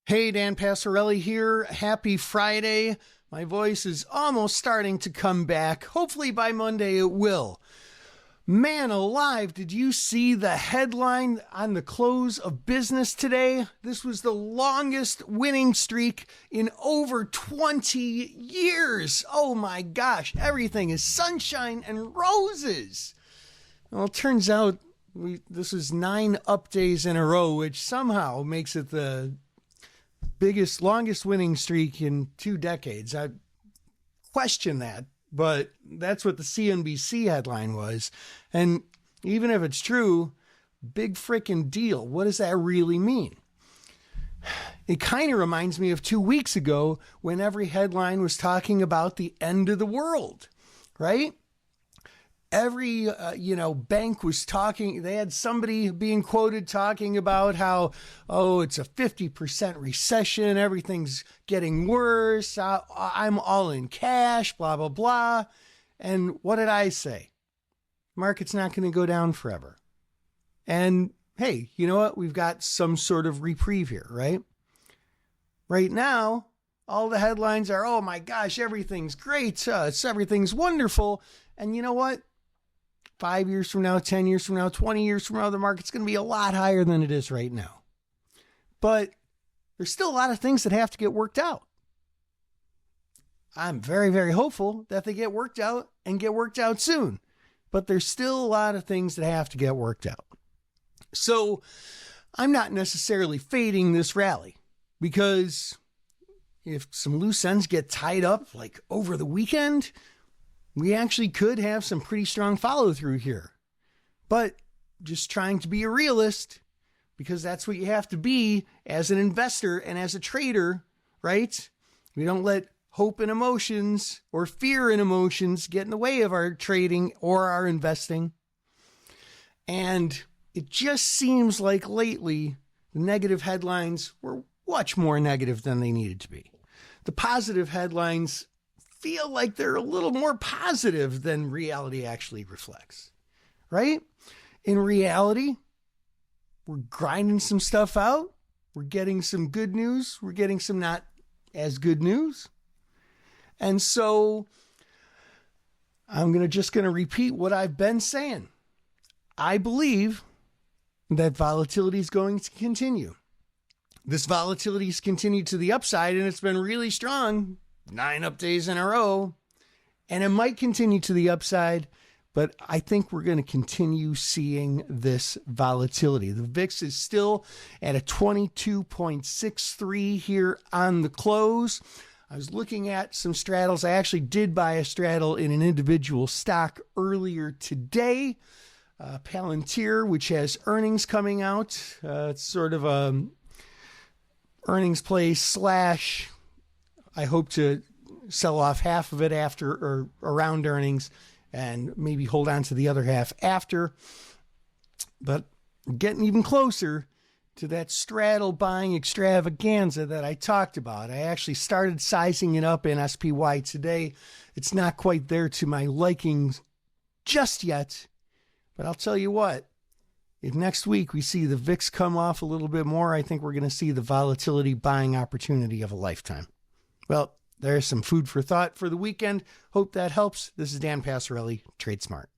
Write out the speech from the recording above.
Hey, Dan Passarelli here. Happy Friday. My voice is almost starting to come back. Hopefully by Monday it will. Man alive, did you see the headline on the close of business today? This was the longest winning streak in over 20 years. Oh my gosh, everything is sunshine and roses. Well, it turns out this is 9 up days in a row, which somehow makes it the longest winning streak in 2 decades. I question that, but that's what the CNBC headline was. And even if it's true, big frickin' deal. What does that really mean? It kind of reminds me of 2 weeks ago when every headline was talking about the end of the world, right? Every, bank was talking, they had somebody being quoted talking about how, it's a 50% recession, everything's getting worse, I'm all in cash, blah, blah, blah. And what did I say? Market's not going to go down forever. And hey, you know what? We've got some sort of reprieve here, right? Right now, all the headlines are, oh my gosh, everything's great, everything's wonderful. And you know what? 5 years from now, 10 years from now, 20 years from now, the market's going to be a lot higher than it is right now. But there's still a lot of things that have to get worked out. I'm very, very hopeful that they get worked out and get worked out soon. But there's still a lot of things that have to get worked out. So I'm not necessarily fading this rally, because if some loose ends get tied up like over the weekend, we actually could have some pretty strong follow through here. But just trying to be a realist, because that's what you have to be as an investor and as a trader, right? We don't let hope and emotions or fear and emotions get in the way of our trading or our investing. And it just seems like lately the negative headlines were much more negative than they needed to be. The positive headlines feel like they're a little more positive than reality actually reflects, right? In reality, we're grinding some stuff out. We're getting some good news. We're getting some not as good news. And so I'm just going to repeat what I've been saying. I believe that volatility is going to continue. This volatility has continued to the upside, and it's been really strong. 9 up days in a row, and it might continue to the upside, but I think we're going to continue seeing this volatility. The VIX is still at a 22.63 here on the close. I was looking at some straddles. I actually did buy a straddle in an individual stock earlier today, Palantir, which has earnings coming out. It's sort of a earnings play / I hope to sell off half of it after or around earnings and maybe hold on to the other half after. But getting even closer to that straddle buying extravaganza that I talked about. I actually started sizing it up in SPY today. It's not quite there to my liking just yet. But I'll tell you what, if next week we see the VIX come off a little bit more, I think we're going to see the volatility buying opportunity of a lifetime. Well, there's some food for thought for the weekend. Hope that helps. This is Dan Passarelli, Trade Smart.